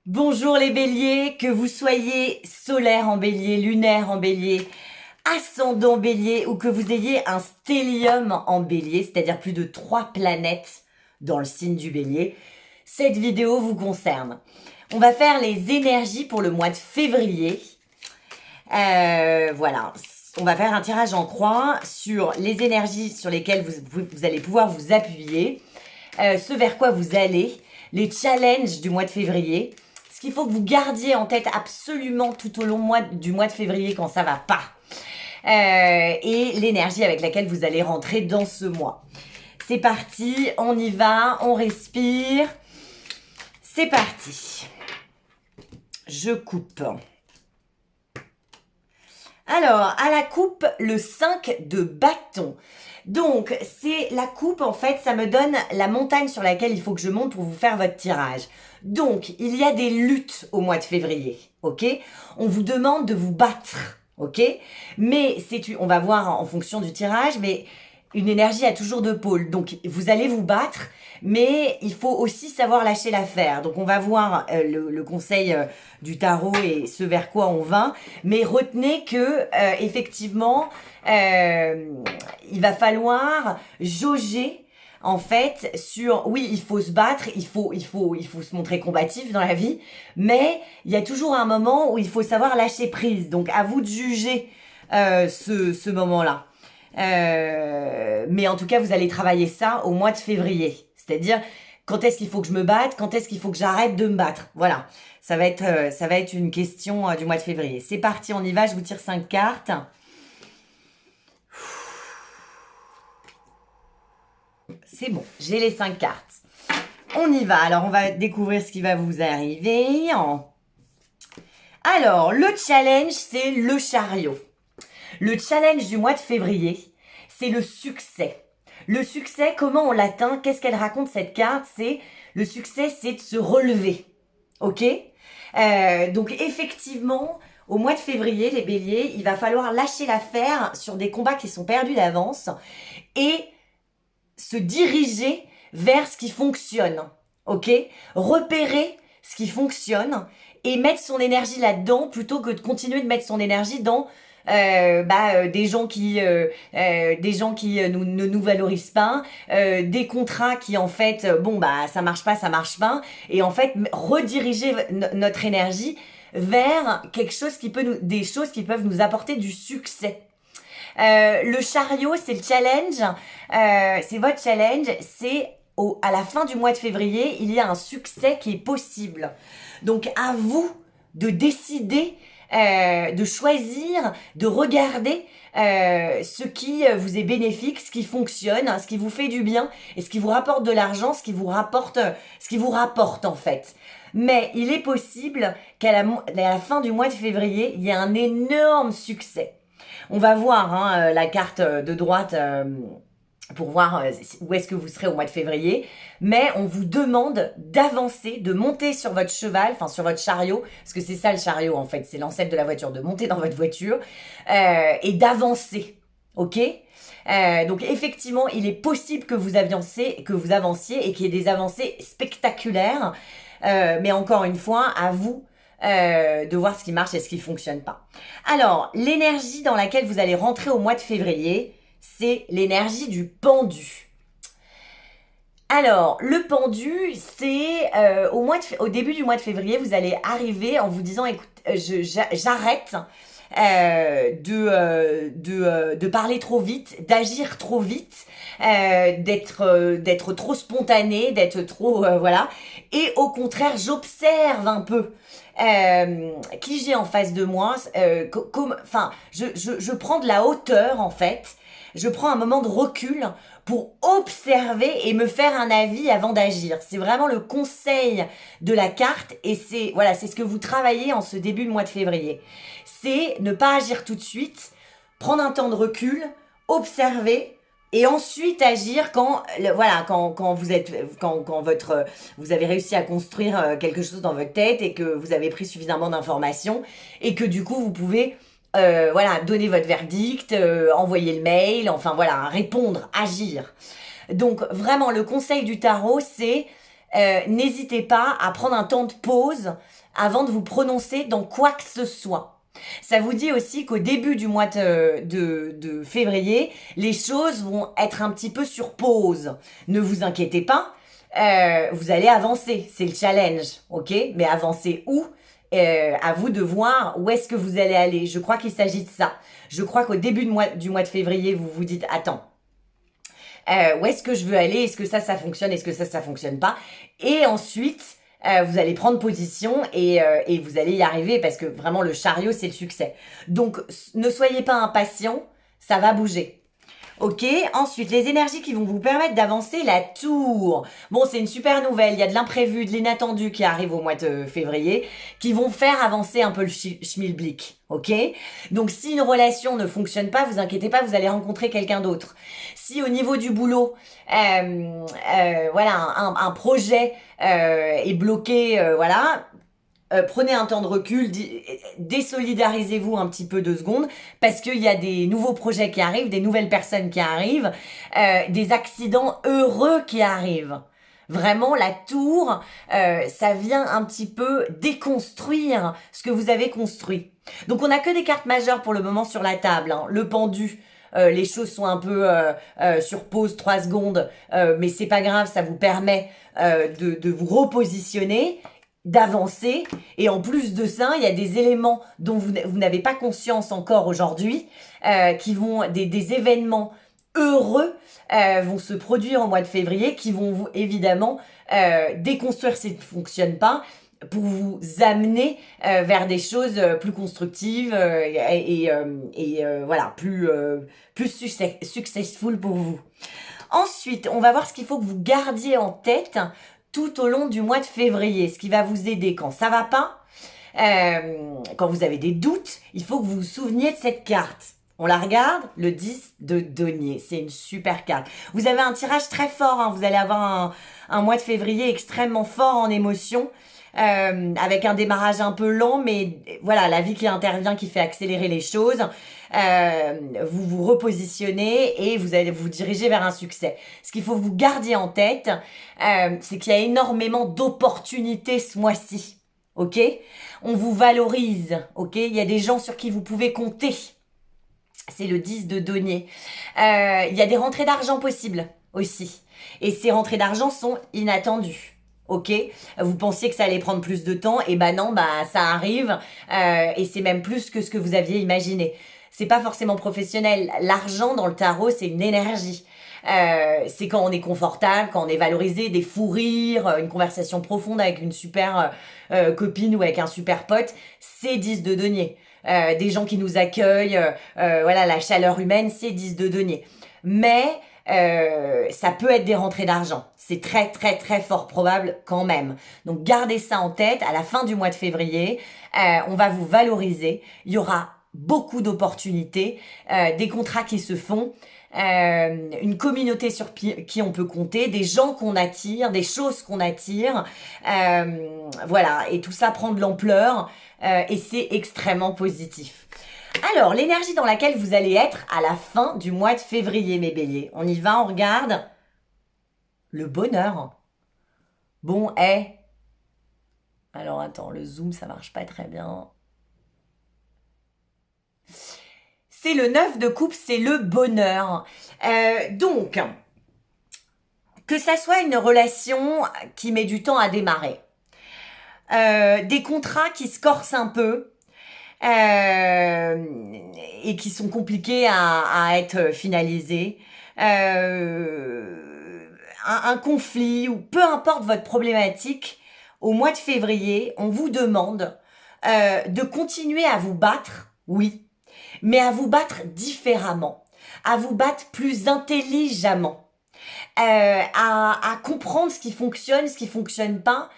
Bonjour les béliers, que vous soyez solaire en bélier, lunaire en bélier, ascendant bélier ou que vous ayez un stellium en bélier, c'est-à-dire plus de 3 planètes dans le signe du bélier, cette vidéo vous concerne. On va faire les énergies pour le mois de février. Voilà, on va faire un tirage en croix sur les énergies sur lesquelles vous allez pouvoir vous appuyer, ce vers quoi vous allez, les challenges du mois de février, ce qu'il faut que vous gardiez en tête absolument tout au long du mois de février quand ça va pas, et l'énergie avec laquelle vous allez rentrer dans ce mois. C'est parti, on y va, on respire. C'est parti. Je coupe. Alors, à la coupe, le 5 de bâton. Donc, c'est la coupe, en fait, ça me donne la montagne sur laquelle il faut que je monte pour vous faire votre tirage. Donc, il y a des luttes au mois de février, ok? On vous demande de vous battre, ok? Mais on va voir en fonction du tirage, mais une énergie a toujours deux pôles. Donc, vous allez vous battre, mais il faut aussi savoir lâcher l'affaire. Donc, on va voir le conseil du tarot et ce vers quoi on va. Mais retenez que, effectivement, il va falloir jauger en fait sur oui, il faut se battre, il faut se montrer combatif dans la vie, mais il y a toujours un moment où il faut savoir lâcher prise. Donc à vous de juger ce moment-là. Mais en tout cas, vous allez travailler ça au mois de février. C'est-à-dire quand est-ce qu'il faut que je me batte, quand est-ce qu'il faut que j'arrête de me battre. Voilà, ça va être une question du mois de février. C'est parti, on y va, je vous tire 5 cartes. C'est bon, j'ai les 5 cartes. On y va, alors on va découvrir ce qui va vous arriver. Alors, le challenge, c'est le chariot. Le challenge du mois de février, c'est le succès. Le succès, comment on l'atteint? Qu'est-ce qu'elle raconte cette carte? Le succès, c'est de se relever. Ok? Donc effectivement, au mois de février, les béliers, il va falloir lâcher l'affaire sur des combats qui sont perdus d'avance et se diriger vers ce qui fonctionne, ok? Repérer ce qui fonctionne et mettre son énergie là-dedans plutôt que de continuer de mettre son énergie dans des gens qui ne nous valorisent pas, des contrats qui en fait ça marche pas, et en fait rediriger notre énergie vers quelque chose des choses qui peuvent nous apporter du succès. Le chariot, c'est le challenge, c'est votre challenge, à la fin du mois de février, il y a un succès qui est possible. Donc à vous de décider, de choisir, de regarder ce qui vous est bénéfique, ce qui fonctionne, ce qui vous fait du bien et ce qui vous rapporte de l'argent, ce qui vous rapporte en fait. Mais il est possible qu'à la fin du mois de février, il y ait un énorme succès. On va voir la carte de droite pour voir où est-ce que vous serez au mois de février. Mais on vous demande d'avancer, de monter sur votre cheval, enfin sur votre chariot, parce que c'est ça le chariot en fait, c'est l'ancêtre de la voiture, de monter dans votre voiture et d'avancer, ok? Donc effectivement, il est possible que vous avanciez et qu'il y ait des avancées spectaculaires. Mais encore une fois, à vous de voir ce qui marche et ce qui fonctionne pas. Alors, l'énergie dans laquelle vous allez rentrer au mois de février, c'est l'énergie du pendu. Alors, le pendu, c'est au début du mois de février, vous allez arriver en vous disant, écoute, j'arrête de parler trop vite, d'agir trop vite, d'être trop spontané, d'être trop voilà. Et au contraire, j'observe un peu qui j'ai en face de moi. Je prends de la hauteur en fait. Je prends un moment de recul pour observer et me faire un avis avant d'agir. C'est vraiment le conseil de la carte et c'est ce que vous travaillez en ce début de mois de février. C'est ne pas agir tout de suite, prendre un temps de recul, observer et ensuite agir quand vous avez réussi à construire quelque chose dans votre tête et que vous avez pris suffisamment d'informations et que du coup vous pouvez donner votre verdict, envoyer le mail, enfin voilà, répondre, agir. Donc vraiment le conseil du tarot, c'est n'hésitez pas à prendre un temps de pause avant de vous prononcer dans quoi que ce soit. Ça vous dit aussi qu'au début du mois de février, les choses vont être un petit peu sur pause. Ne vous inquiétez pas, vous allez avancer, c'est le challenge, ok? Mais avancer où? À vous de voir où est-ce que vous allez aller. Je crois qu'il s'agit de ça. Je crois qu'au début du mois de février, vous vous dites, attends, où est-ce que je veux aller? Est-ce que ça fonctionne? Est-ce que ça fonctionne pas? Et ensuite, vous allez prendre position et vous allez y arriver parce que vraiment le chariot, c'est le succès. Donc, ne soyez pas impatients, ça va bouger. Ok, ensuite, les énergies qui vont vous permettre d'avancer, la tour. Bon, c'est une super nouvelle, il y a de l'imprévu, de l'inattendu qui arrive au mois de février, qui vont faire avancer un peu le schmilblick, ok? Donc, si une relation ne fonctionne pas, vous inquiétez pas, vous allez rencontrer quelqu'un d'autre. Si au niveau du boulot, voilà, un projet est bloqué, voilà, prenez un temps de recul, désolidarisez-vous un petit peu 2 secondes, parce qu'il y a des nouveaux projets qui arrivent, des nouvelles personnes qui arrivent, des accidents heureux qui arrivent. Vraiment, la tour, ça vient un petit peu déconstruire ce que vous avez construit. Donc on n'a que des cartes majeures pour le moment sur la table, hein. Le pendu, les choses sont un peu sur pause 3 secondes, mais c'est pas grave, ça vous permet de vous repositionner, d'avancer, et en plus de ça, il y a des éléments dont vous n'avez pas conscience encore aujourd'hui, qui vont, des événements heureux vont se produire au mois de février, qui vont vous, évidemment, déconstruire ce qui ne fonctionne pas, pour vous amener vers des choses plus constructives voilà, plus successful pour vous. Ensuite, on va voir ce qu'il faut que vous gardiez en tête tout au long du mois de février, ce qui va vous aider quand ça va pas, quand vous avez des doutes, il faut que vous vous souveniez de cette carte. On la regarde, le 10 de denier, c'est une super carte. Vous avez un tirage très fort, hein. Vous allez avoir un mois de février extrêmement fort en émotion, avec un démarrage un peu lent, mais voilà, la vie qui intervient, qui fait accélérer les choses. Vous vous repositionnez et vous allez vous diriger vers un succès. Ce qu'il faut que vous gardiez en tête, c'est qu'il y a énormément d'opportunités ce mois-ci. Ok? On vous valorise. Ok? Il y a des gens sur qui vous pouvez compter. C'est le 10 de denier. Il y a des rentrées d'argent possibles aussi. Et ces rentrées d'argent sont inattendues. Ok, vous pensiez que ça allait prendre plus de temps, et ben non, bah ça arrive, et c'est même plus que ce que vous aviez imaginé. C'est pas forcément professionnel. L'argent dans le tarot, c'est une énergie. C'est quand on est confortable, quand on est valorisé, des fous rires, une conversation profonde avec une super copine ou avec un super pote, c'est 10 de denier. Des gens qui nous accueillent, voilà, la chaleur humaine, c'est 10 de denier. Mais ça peut être des rentrées d'argent. C'est très très très fort probable quand même. Donc gardez ça en tête. À la fin du mois de février, on va vous valoriser. Il y aura beaucoup d'opportunités, des contrats qui se font, une communauté sur qui on peut compter, des gens qu'on attire, des choses qu'on attire. Voilà, et tout ça prend de l'ampleur, et c'est extrêmement positif. Alors, l'énergie dans laquelle vous allez être à la fin du mois de février, mes béliers. On y va, on regarde. Le bonheur. Bon, alors attends, le zoom, ça marche pas très bien. C'est le 9 de coupe, c'est le bonheur. Donc, que ça soit une relation qui met du temps à démarrer, des contrats qui se corsent un peu, et qui sont compliqués à être finalisés, un conflit, ou peu importe votre problématique, au mois de février, on vous demande de continuer à vous battre, oui, mais à vous battre différemment, à vous battre plus intelligemment, à comprendre ce qui fonctionne pas,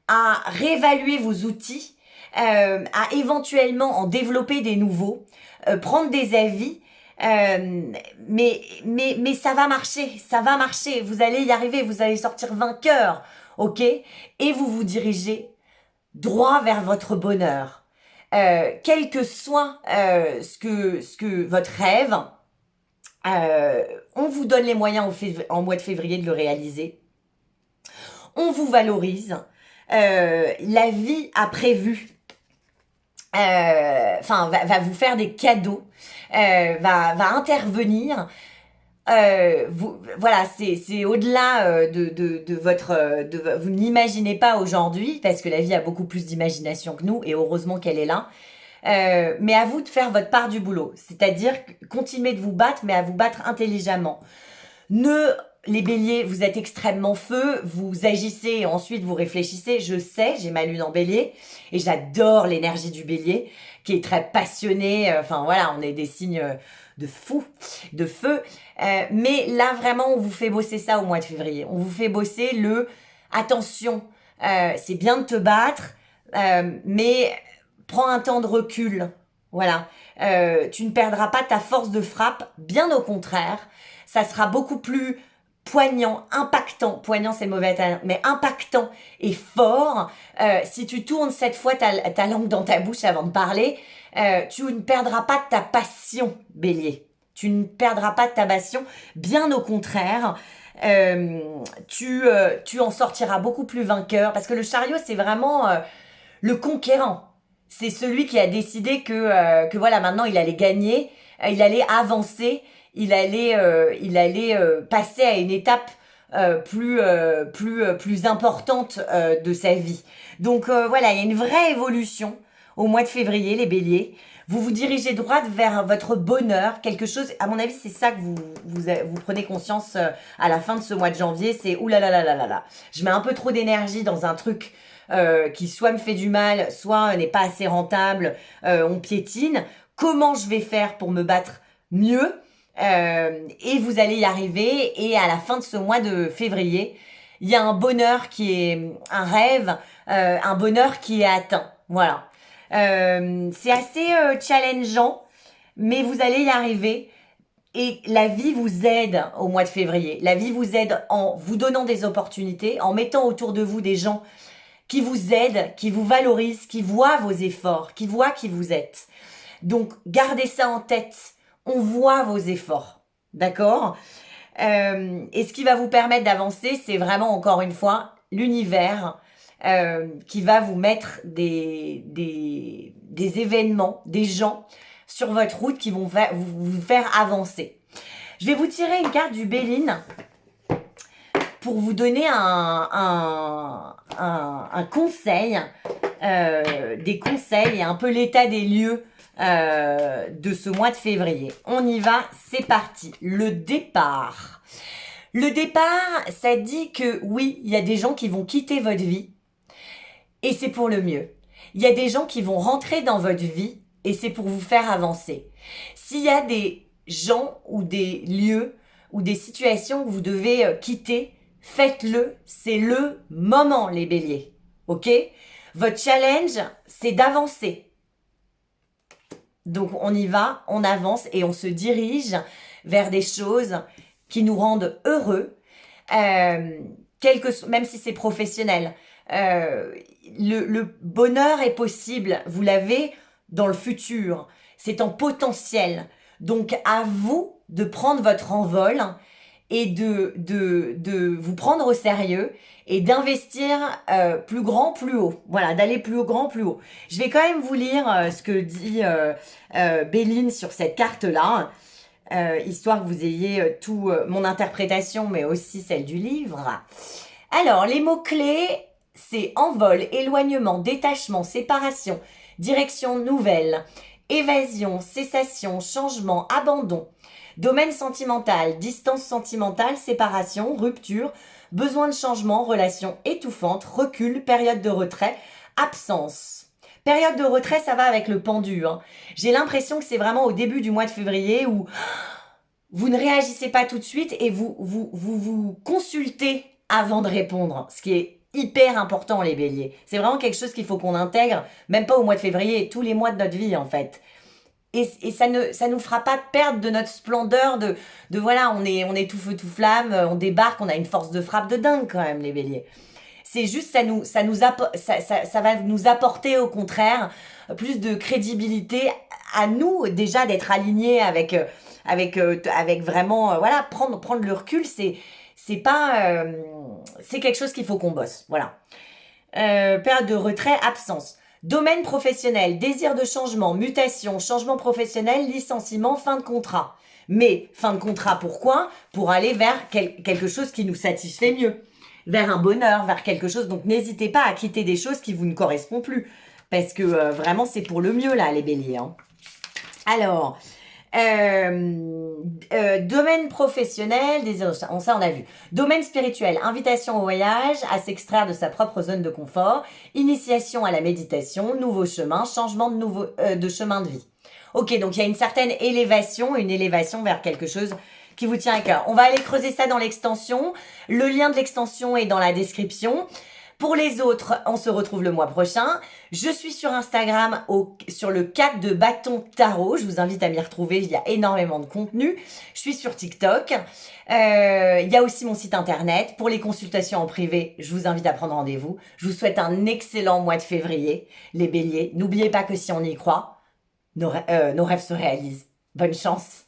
à réévaluer vos outils, à éventuellement en développer des nouveaux, prendre des avis, mais ça va marcher, vous allez y arriver, vous allez sortir vainqueur, ok? Et vous vous dirigez droit vers votre bonheur. Quel que soit ce que votre rêve, on vous donne les moyens en mois de février de le réaliser. on vous valorise, la vie a prévu, va vous faire des cadeaux, va intervenir. Voilà, c'est au-delà de votre, vous n'imaginez pas aujourd'hui, parce que la vie a beaucoup plus d'imagination que nous, et heureusement qu'elle est là. Mais à vous de faire votre part du boulot, c'est-à-dire continuer de vous battre, mais à vous battre intelligemment. Les béliers, vous êtes extrêmement feu, vous agissez et ensuite vous réfléchissez. Je sais, j'ai ma lune en bélier et j'adore l'énergie du bélier qui est très passionné. Enfin voilà, on est des signes de fou, de feu. Mais là vraiment, on vous fait bosser ça au mois de février. On vous fait bosser attention, c'est bien de te battre, mais prends un temps de recul. Voilà, tu ne perdras pas ta force de frappe, bien au contraire. Ça sera beaucoup plus poignant, impactant, poignant c'est mauvais, mais impactant et fort. Si tu tournes cette fois ta langue dans ta bouche avant de parler, tu ne perdras pas de ta passion, bélier. Tu ne perdras pas de ta passion, bien au contraire. Tu en sortiras beaucoup plus vainqueur, parce que le chariot, c'est vraiment le conquérant. C'est celui qui a décidé que voilà, maintenant il allait gagner, il allait avancer, il allait passer à une étape plus importante de sa vie. Donc voilà, il y a une vraie évolution au mois de février, les béliers. Vous vous dirigez droit vers votre bonheur, quelque chose, à mon avis, c'est ça que vous prenez conscience à la fin de ce mois de janvier, c'est oulalalala. Je mets un peu trop d'énergie dans un truc qui soit me fait du mal, soit n'est pas assez rentable, on piétine. Comment je vais faire pour me battre mieux? Et vous allez y arriver, et à la fin de ce mois de février, il y a un bonheur qui est un rêve, un bonheur qui est atteint. Voilà. C'est assez challengeant, mais vous allez y arriver. Et la vie vous aide au mois de février. La vie vous aide en vous donnant des opportunités, en mettant autour de vous des gens qui vous aident, qui vous valorisent, qui voient vos efforts, qui voient qui vous êtes. Donc, gardez ça en tête. On voit vos efforts. D'accord ? Et ce qui va vous permettre d'avancer, c'est vraiment, encore une fois, l'univers qui va vous mettre des événements, des gens sur votre route qui vont vous faire avancer. Je vais vous tirer une carte du Béline pour vous donner un conseil, des conseils et un peu l'état des lieux de ce mois de février. On y va, c'est parti. Le départ. Le départ, ça dit que oui, il y a des gens qui vont quitter votre vie et c'est pour le mieux. Il y a des gens qui vont rentrer dans votre vie et c'est pour vous faire avancer. S'il y a des gens ou des lieux ou des situations que vous devez quitter, faites-le, c'est le moment, les béliers. Ok ? Votre challenge, c'est d'avancer. Donc on y va, on avance et on se dirige vers des choses qui nous rendent heureux, même si c'est professionnel. Le bonheur est possible, vous l'avez dans le futur, c'est en potentiel. Donc à vous de prendre votre envol et de vous prendre au sérieux et d'investir plus grand, plus haut. Voilà, d'aller plus grand, plus haut. Je vais quand même vous lire ce que dit Béline sur cette carte-là, histoire que vous ayez tout mon interprétation, mais aussi celle du livre. Alors, les mots-clés, c'est envol, éloignement, détachement, séparation, direction nouvelle, évasion, cessation, changement, abandon. Domaine sentimental, distance sentimentale, séparation, rupture, besoin de changement, relation étouffante, recul, période de retrait, absence. Période de retrait, ça va avec le pendu. Hein. J'ai l'impression que c'est vraiment au début du mois de février où vous ne réagissez pas tout de suite et vous consultez avant de répondre, ce qui est hyper important, les béliers. C'est vraiment quelque chose qu'il faut qu'on intègre, même pas au mois de février, tous les mois de notre vie en fait. Et ça nous fera pas perdre de notre splendeur de voilà, on est tout feu tout flamme, on débarque, on a une force de frappe de dingue quand même, les béliers. C'est juste ça va nous apporter au contraire plus de crédibilité à nous déjà d'être alignés avec vraiment voilà, prendre le recul, c'est pas, c'est quelque chose qu'il faut qu'on bosse. Voilà. Période de retrait, absence. Domaine professionnel, désir de changement, mutation, changement professionnel, licenciement, fin de contrat. Mais fin de contrat, pourquoi? Pour aller vers quelque chose qui nous satisfait mieux, vers un bonheur, vers quelque chose. Donc n'hésitez pas à quitter des choses qui vous ne correspondent plus, parce que vraiment c'est pour le mieux là, les béliers. Hein. Alors, domaine professionnel, ça on a vu. Domaine spirituel, invitation au voyage, à s'extraire de sa propre zone de confort, initiation à la méditation, nouveau chemin, changement de chemin de vie. Ok, donc il y a une certaine élévation, vers quelque chose qui vous tient à cœur. On va aller creuser ça dans l'extension. Le lien de l'extension est dans la description. Pour les autres, on se retrouve le mois prochain. Je suis sur Instagram sur le 4 de bâton tarot. Je vous invite à m'y retrouver. Il y a énormément de contenu. Je suis sur TikTok. Il y a aussi mon site internet. Pour les consultations en privé, je vous invite à prendre rendez-vous. Je vous souhaite un excellent mois de février, les béliers. N'oubliez pas que si on y croit, nos rêves se réalisent. Bonne chance!